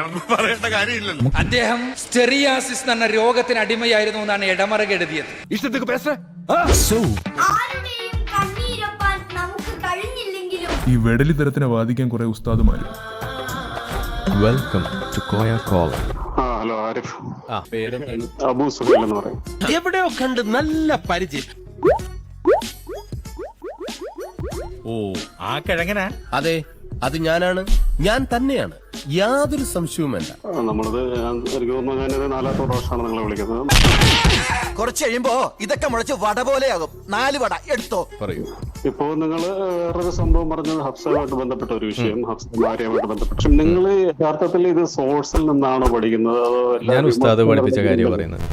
അങ്ങനെയാണെന്ന് പറയേണ്ട കാര്യമില്ലല്ലോ. അദ്ദേഹം സ്റ്റെറിയാസിസ് എന്ന രോഗത്തിന് അടിമയായിരുന്നു എന്നാണ് ഇടമറക് എഴുതിയത്. ഈ വെടലി തരത്തിനെ വാദിക്കാൻ കുറെ ഉസ്താദുമാര്. Welcome to Koya call. Hello Arif. Abu Suhail എന്ന് പറയും. എവിടെയോ കണ്ട് നല്ല പരിചയം. ഓ, ആ കിഴങ്ങനാ? അതെ, അത് ഞാനാണ്, ഞാൻ തന്നെയാണ്, യാതൊരു സംശയവും വേണ്ട. നമ്മളത് എനിക്ക് തോന്നുന്നു ഞാനത് 4ാമത്തെ പ്രാവശ്യമാണ് നിങ്ങളെ വിളിക്കുന്നത്. കുറച്ച് കഴിയുമ്പോ ഇതൊക്കെ മുളച്ച് വട പോലെയാകും. 4 വട എടുത്തോ. പറയൂ. ഇപ്പോ നിങ്ങൾ വേറൊരു സംഭവം പറഞ്ഞത് ഹഫ്സയുമായിട്ട് ബന്ധപ്പെട്ട ഒരു വിഷയം, ഹഫ്സ ഭാര്യയുമായിട്ട് ബന്ധപ്പെട്ട. പക്ഷെ നിങ്ങൾ യഥാർത്ഥത്തിൽ ഇത് സോഴ്സിൽ നിന്നാണോ പഠിക്കുന്നത്, അതോ ഞാൻ ഉസ്താദ് പഠിപ്പിച്ച കാര്യം പറയുന്നത്?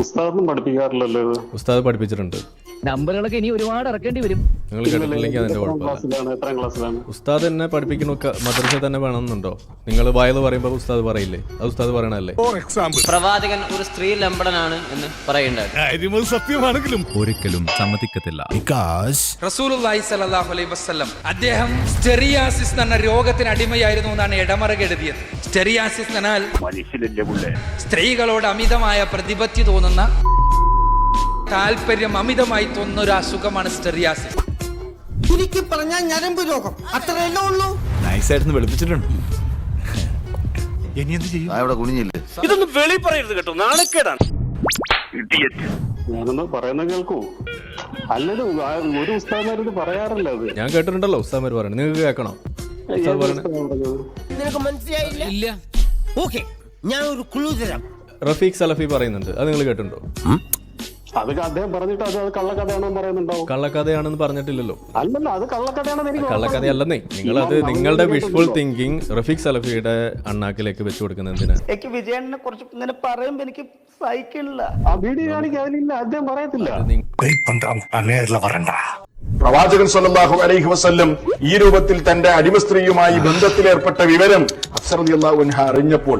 ഉസ്താദും പഠിപ്പിക്കാറില്ലല്ലോ ഇത്. ഉസ്താദ് പഠിപ്പിച്ചിട്ടുണ്ട്. നമ്പറുകളൊക്കെ ഇനി ഒരുപാട് ഇറക്കേണ്ടി വരും. നിങ്ങൾ കേട്ടിട്ടില്ലെങ്കിൽ അതിന്റെ കുഴപ്പമില്ല. എത്രാം ക്ലാസ്സിലാണ് ഉസ്താദ് എന്നെ പഠിപ്പിക്കണ മദ്രസ തന്നെ വേണമെന്നുണ്ടോ? നിങ്ങൾ വായത് പറയുമ്പോൾ ഉസ്താദ് പറയില്ലേ? അത് ഉസ്താദ് പറയണല്ലേ? പ്രവാചകൻ ഒരു സ്ത്രീ ലംബടനാണ് എന്ന് പറയുന്നുണ്ട്. സത്യമാണെങ്കിലും ഒരിക്കലും സമ്മതിക്കത്തില്ല. റസൂലുള്ളാഹി സ്വല്ലല്ലാഹു അലൈഹി വസല്ലം അദ്ദേഹം സ്റ്റെറിയാസിസ് എന്ന രോഗത്തിന് അടിമയായിരുന്നു എന്നാണ് ഇടമറക് എഴുതിയത്. സ്റ്റെറിയാസിസ് എന്നാൽ സ്ത്രീകളോട് അമിതമായ പ്രതിപത്തി തോന്നുന്ന, താല്പര്യം അമിതമായി തോന്നുന്ന ഒരു അസുഖമാണ് സ്റ്റെറിയാസിസ്. എനിക്ക് പറഞ്ഞാൽ ഞരമ്പ് രോഗം, അത്രയല്ലേ ഉള്ളൂ. നൈസായിട്ട് വെളുപ്പിച്ചിട്ടുണ്ട്. ഇനി എന്ത് ചെയ്യും? ഇതൊന്നും വെളി പറയരുത് കേട്ടോ, നാണക്കേടാണ്. ഞാനൊന്ന് പറയുന്നത് കേൾക്കൂ. അല്ലല്ലോ, ഒരു ഉസ്താദ്മാരോട് പറയാറില്ല അത്. ഞാൻ കേട്ടിട്ടുണ്ടല്ലോ ഉസ്താദ്മാർ പറയണത്. നിങ്ങൾക്ക് കേൾക്കണം ഉസ്താദ് പറയണത്? നിനക്ക് മനസ്സിലായില്ല? ഇല്ല. ഓക്കെ, ഞാൻ ഒരു ക്ലൂ തരാം. റഫീഖ് സലഫി പറയുന്നുണ്ട്, അത് നിങ്ങൾ കേട്ടിട്ടുണ്ടോ? അത് അദ്ദേഹം പറഞ്ഞിട്ട് അത് കള്ളക്കഥയാണെന്ന് പറയുന്നുണ്ടാവും. കള്ളക്കഥയാണെന്ന് പറഞ്ഞിട്ടില്ലല്ലോ. അല്ലല്ലോ, അത് കള്ളക്കഥയാണെന്ന് എനിക്ക് കള്ളക്കഥയല്ലെന്നേ. നിങ്ങളത് നിങ്ങളുടെ വിഷ്വൽ തിങ്കിങ് റഫീഖ് സലഫിയുടെ അണ്ണാക്കിലേക്ക് വെച്ചു കൊടുക്കുന്ന എന്തിനാ? എനിക്ക് വിജയനെ കുറിച്ച് ഇങ്ങനെ പറയുമ്പോ എനിക്ക് സഹിക്കില്ല. ആ വീഡിയോ കാണിക്കാൻ അതിലില്ല, അദ്ദേഹം പറയത്തില്ല. പ്രവാചകൻ സ്വല്ലല്ലാഹു അലൈഹി വസല്ലം ഈ രൂപത്തിൽ തന്റെ അടിമ സ്ത്രീയുമായി ബന്ധത്തിലേർപ്പെട്ട വിവരം ഹഫ്സ റളിയല്ലാഹു അൻഹ അറിഞ്ഞപ്പോൾ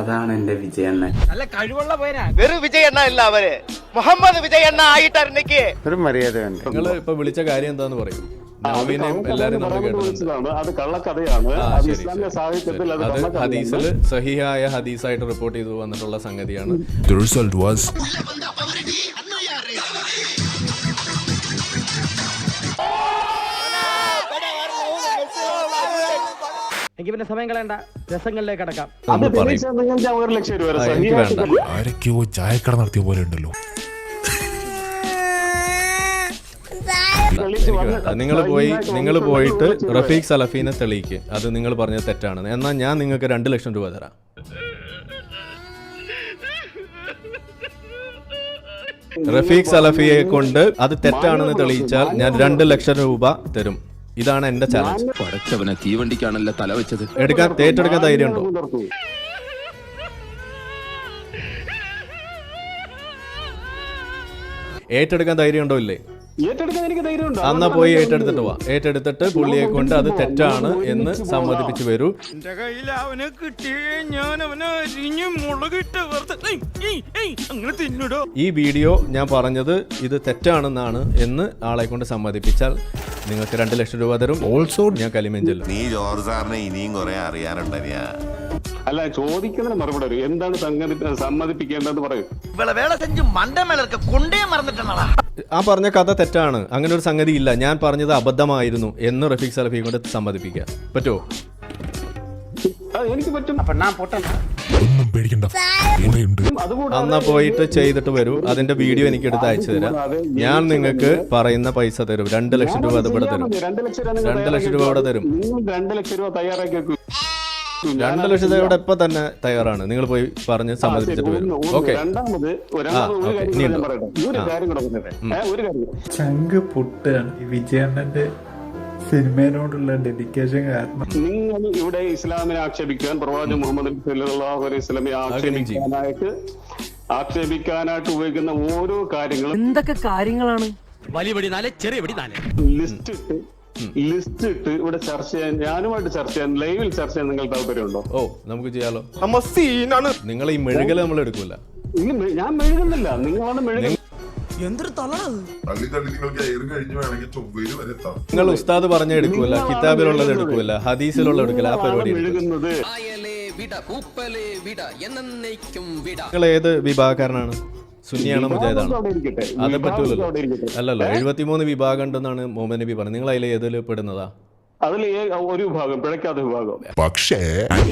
അതാണ് എന്റെ വിജയണ്ണൻ. നല്ല കഴിവുള്ള പേരാ. വെറും വിജയണ്ണ അല്ല, അവര് മുഹമ്മദ് വിജയണ്ണ ആയിട്ടറിഞ്ഞക്ക് ഒരു മര്യാദയുണ്ട്. നിങ്ങൾ ഇപ്പൊ വിളിച്ച കാര്യം എന്താന്ന് പറയും? നവീനെയും എല്ലാരും നമ്മൾ കേട്ടിട്ടുണ്ട്. അത് കള്ളക്കഥയാണ്. അത് ഇസ്ലാമിക സാഹിത്യത്തിൽ അത് അത് കള്ളക്കഥയാണ്. ഹദീസിൽ സഹിഹായ ഹദീസായിട്ട് റിപ്പോർട്ട് ചെയ്തു വന്നിട്ടുള്ള സംഗതിയാണ്. The result was എനിക്ക് പിന്നെ സമയം കളയണ്ട, രസങ്ങളിലേക്ക് കടക്കാം. അത് തെളിയിച്ചാൽ നിങ്ങൾക്ക് 1 ലക്ഷം രൂപ വരെ എനിക്ക് വേണ്ട. ആരൊക്കെയോ ചായക്കട നടത്തിയ പോലെ ഉണ്ടല്ലോ. നിങ്ങൾ പോയിട്ട് റഫീഖ് സലഫീനെ തെളിയിക്കുക, അത് നിങ്ങൾ പറഞ്ഞത് തെറ്റാണ്. എന്നാൽ ഞാൻ നിങ്ങൾക്ക് 2 ലക്ഷം രൂപ തരാം. റഫീഖ് സലഫിയെ കൊണ്ട് അത് തെറ്റാണെന്ന് തെളിയിച്ചാൽ ഞാൻ 2 ലക്ഷം രൂപ തരും. ഇതാണ് എന്റെ ചാലഞ്ച്. പടച്ചവനെ, തീവണ്ടിക്കാണല്ലോ തല വെച്ചത്. ഏറ്റെടുക്കാൻ ധൈര്യം ഉണ്ടോ? ഏറ്റെടുക്കാൻ ധൈര്യം ഉണ്ടോ? ഇല്ലേ? ഏറ്റെടുക്കാൻ എനിക്ക് ധൈര്യമുണ്ട്. അന്നാ പോയി ഏറ്റെടുത്തിട്ട് വാ. ഏറ്റെടുത്തിട്ട് പുള്ളിയെ കൊണ്ട് അത് തെറ്റാണ് എന്ന് സമ്മതിപ്പിച്ചു വരൂ. എന്റെ കയ്യിൽ അവനെ കിട്ടിയേ ഞാൻ അവനെ അരിഞ്ഞ് മുളകിട്ട് അങ്ങനെ തിന്നിടോ. ഈ വീഡിയോ ഞാൻ പറഞ്ഞത് ഇത് തെറ്റാണെന്നാണ് എന്ന് ആളെ കൊണ്ട് സമ്മതിപ്പിച്ചാൽ നിങ്ങൾക്ക് 2 ലക്ഷം രൂപ തരും. ഓൾസോ ഞാൻ കലിമെഞ്ചലും. നീ ജോർജ് സാറിനെ ഇനിയും കുറെ അറിയാനുണ്ടറിയാ. അല്ല, ചോദിക്കുന്നതിന് മറുപടി അറിയും. എന്താണ് സമ്മതിപ്പിക്കേണ്ടത് പറയും. ആ പറഞ്ഞ കഥ തെറ്റാണ്, അങ്ങനെ ഒരു സംഗതി ഇല്ല, ഞാൻ പറഞ്ഞത് അബദ്ധമായിരുന്നു എന്ന് റഫീഖ് സലഫി കൊണ്ട് സമ്മതിപ്പിക്കാൻ പറ്റുമോ? എനിക്ക് പറ്റും. ഒന്നും പേടിക്കണ്ട, കൂടെയുണ്ട്. അന്നാ പോയിട്ട് ചെയ്തിട്ട് വരൂ. അതിന്റെ വീഡിയോ എനിക്ക് എടുത്ത് അയച്ചു തരാം. ഞാൻ നിങ്ങൾക്ക് പറയുന്ന പൈസ തരും. 2 ലക്ഷം രൂപ അത് ഇവിടെ തരും. 2 ലക്ഷം രൂപ ഇവിടെ തരും. 2 ലക്ഷം രൂപ തയ്യാറാക്കി വെക്കും. 2 ലക്ഷം രൂപയുടെ ഇപ്പൊ തന്നെ തയ്യാറാണ്. നിങ്ങൾ പോയി പറഞ്ഞ് സമ്മതിപ്പിച്ചിട്ട് വരും. ഓക്കെ. ചങ്ക് പൊട്ടാണ് ഈ വിജയണ്ണന്റെ സിനിമയോടുള്ള ഡെഡിക്കേഷൻ കാരണം. നിങ്ങൾ ഇവിടെ ഇസ്ലാമിനെ ആക്ഷേപിക്കാൻ, പ്രവാചകൻ മുഹമ്മദ് സല്ലല്ലാഹു അലൈഹി വസല്ലമയെ ആക്ഷേപിക്കാനായിട്ട് ഉപയോഗിക്കുന്ന ഓരോ കാര്യങ്ങളും എന്തൊക്കെ കാര്യങ്ങളാണ്? വലിയ വെടി 4, ചെറിയ വെടി 4. ലിസ്റ്റ് ഇട്ട് ഇവിടെ ചർച്ച ചെയ്യാൻ, ഞാനുമായിട്ട് ചർച്ച ചെയ്യാൻ, ലൈവിൽ ചർച്ച ചെയ്യാൻ നിങ്ങൾക്ക് താല്പര്യമുണ്ടോ? ഓ, നമുക്ക് ചെയ്യാലോ. നിങ്ങൾ ഈ മെഴുകല് നമ്മൾ എടുക്കൂല. ഞാൻ മെഴുകുന്നില്ല, നിങ്ങളാണ് മെഴുകുന്നത്. എന്തൊരു തള്ളാണ് നിങ്ങൾ ഉസ്താദ് പറഞ്ഞ എടുക്കൂല, കിതാബിലുള്ളത് എടുക്കൂല, ഹദീസിലുള്ളത് എടുക്കില്ല, ആ പരിപാടി നിങ്ങൾ ഏത് വിഭാഗക്കാരനാണ്? സുന്നിയാണോ മുജാഹിദാണോ? അത് പറ്റൂലല്ലോ. അല്ലല്ലോ, 73 വിഭാഗം ഉണ്ടെന്നാണ് മുഹമ്മദ് നബി പറഞ്ഞത്. നിങ്ങൾ അതിൽ ഏതിൽ പെടുന്നതാ? അതിൽ ഒരു വിഭാഗം, പിഴയ്ക്കാത്ത വിഭാഗം. പക്ഷേ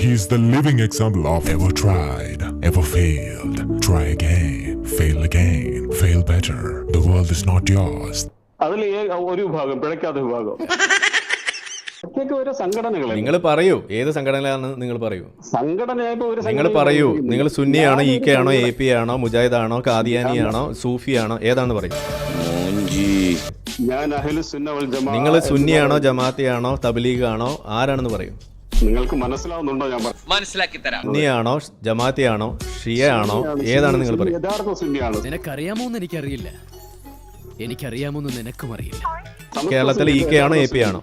he's the living example of ever tried, ever failed, try again, fail again, fail better. The world is not yours. അതിൽ ഒരു വിഭാഗം, പിഴയ്ക്കാത്ത വിഭാഗം. നിങ്ങൾ പറയൂ, ഏത് സംഘടനയാണ് നിങ്ങൾ പറയൂ. സംഘടനയായിട്ട് ഒരു നിങ്ങൾ പറയൂ, നിങ്ങൾ സുന്നിയാണോ, ഇ കെ ആണോ, AP ആണോ, മുജാഹിദാണോ, ഖാദിയാനിയാണോ, സൂഫിയാണോ, ഏതാണെന്ന് പറയും. ഞാൻ അഹ്ലു സുന്ന വൽ ജമാഅ. നിങ്ങൾ സുന്നിയാണോ, ജമാഅത്തിയാണോ, തബ്ലീഗ് ആണോ, ആരാണെന്ന് പറയും. നിങ്ങൾക്ക് മനസ്സിലാവുന്നുണ്ടോ? ഞാൻ മനസ്സിലാക്കി തരാം. സുന്നിയാണോ, ജമാഅത്തിയാണോ, ഷിയ ആണോ, ഏതാണ് നിങ്ങൾ പറയും. യഥാർത്ഥ സുന്നിയാണ്. നിനക്കറിയാമോന്ന് എനിക്കറിയില്ല, എനിക്കറിയാമോന്ന് നിനക്കും അറിയില്ല. കേരളത്തിൽ ഇ കെ ആണോ, AP ആണോ?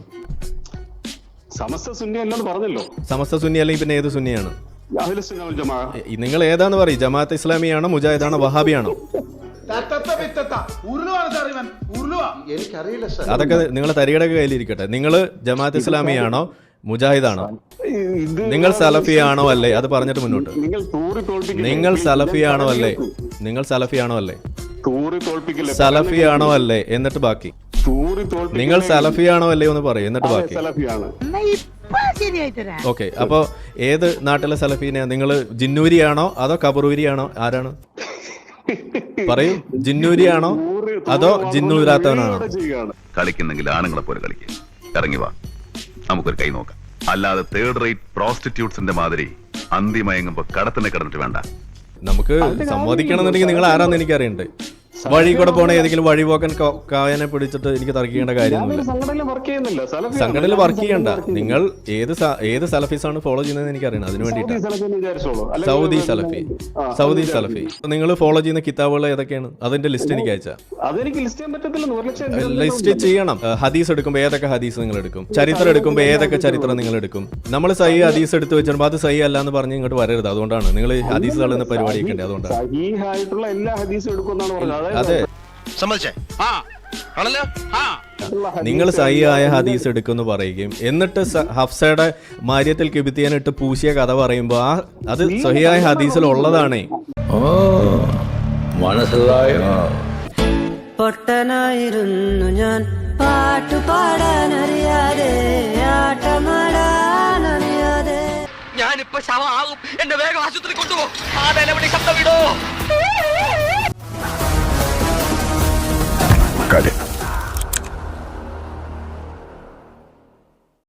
സമസ്ത സുന്നി അല്ലെന്ന് പറഞ്ഞല്ലോ. സമസ്ത സുന്നി അല്ലെങ്കിൽ പിന്നെ ഏത് സുന്നിയാണ്? അഹ്ലു സുന്ന വൽ ജമാഅ. നിങ്ങൾ ഏതാന്ന് പറയും. ജമാഅത്ത് ഇസ്ലാമിയാണോ, മുജാഹിദാണോ, വഹാബിയാണോ? അതൊക്കെ നിങ്ങളെ തരികടൊക്കെ കയ്യിലിരിക്കട്ടെ. നിങ്ങൾ ജമാഅത്ത് ഇസ്ലാമിയാണോ, മുജാഹിദാണോ? നിങ്ങൾ സലഫിയാണോ അല്ലേ? അത് പറഞ്ഞിട്ട് മുന്നോട്ട്. നിങ്ങൾ സലഫിയാണോ അല്ലേ? നിങ്ങൾ സലഫിയാണോ അല്ലേ? സലഫിയാണോ അല്ലേ? എന്നിട്ട് ബാക്കി. നിങ്ങൾ സലഫിയാണോ അല്ലേ എന്ന് പറയും, എന്നിട്ട് ബാക്കി. ഓക്കെ, അപ്പൊ ഏത് നാട്ടിലെ സലഫീനെയാ? നിങ്ങൾ ജിന്നൂരിയാണോ അതോ കബറൂരിയാണോ, ആരാണ്? പറയൂ, ജിന്നൂരിയാണോ അതോ ജിന്നൂരാത്തവനാണോ? കളിക്കുന്നെങ്കിൽ ആണുങ്ങളെ പോലെ കളിക്കുക. ഇറങ്ങി വാ, നമുക്കൊരു കൈ നോക്കാം. അല്ലാതെ തേർഡ് റേറ്റ് പ്രോസ്റ്റിറ്റ്യൂട്ട്സിന്റെ മാതിരി അന്തിമയങ്ങുമ്പോ കടത്തിനെ കിടന്നിട്ട് വേണ്ട. നമുക്ക് സമ്മതിക്കണമെന്നുണ്ടെങ്കിൽ നിങ്ങൾ ആരാന്ന് എനിക്കറിയണ്ട്. വഴി കൂടെ പോണ ഏതെങ്കിലും വഴിപോക്കൻ കായനെ പിടിച്ചിട്ട് എനിക്ക് തർക്കിക്കേണ്ട കാര്യമൊന്നുമില്ല. സംഘടനയിൽ വർക്ക് ചെയ്യണ്ട. നിങ്ങൾ ഏത് സലഫീസാണ് ഫോളോ ചെയ്യുന്നത് എനിക്കറിയണം. അതിന് വേണ്ടിയിട്ടാണ് സൗദി സലഫി. നിങ്ങൾ ഫോളോ ചെയ്യുന്ന കിതാബുകൾ ഏതൊക്കെയാണ്? അതിന്റെ ലിസ്റ്റ് എനിക്ക് അയച്ചാ. ലിസ്റ്റ് ചെയ്യണം. ഹദീസ് എടുക്കുമ്പോൾ ഏതൊക്കെ ഹദീസ് നിങ്ങൾ എടുക്കും, ചരിത്രം എടുക്കുമ്പോൾ ഏതൊക്കെ ചരിത്രം നിങ്ങൾ എടുക്കും. നമ്മൾ സഹി ഹദീസ് എടുത്ത് വെച്ചിട്ട് അത് സഹി അല്ല എന്ന് പറഞ്ഞ് ഇങ്ങോട്ട് വരരുത്. അതുകൊണ്ടാണ് നിങ്ങൾ ഹദീസ് തള്ളുന്ന പരിപാടി ഒക്കെ ഉണ്ട്. അതുകൊണ്ടാണ് അതെ, നിങ്ങൾ സഹിയായ ഹദീസ് എടുക്കുമെന്ന് പറയുകയും എന്നിട്ട് ഹഫ്സയുടെ മാര്യത്തിൽ കിബിത്തിയാനിട്ട് പൂശിയ കഥ പറയുമ്പോ അത് സഹിയായ ഹദീസിൽ ഉള്ളതാണേ. മനസ്സിലായോ? പൊട്ടനായിരുന്നു ഞാൻ, പാട്ടുപാടാനറിയാതെ, ആട്ടമാടാനറിയാതെ. ഞാനിപ്പോ ശവമാകും, എന്നെ വേഗം ആശുപത്രി കൊണ്ടുപോകും. ആ നിലവിളി ശബ്ദം വിടോ. Got it.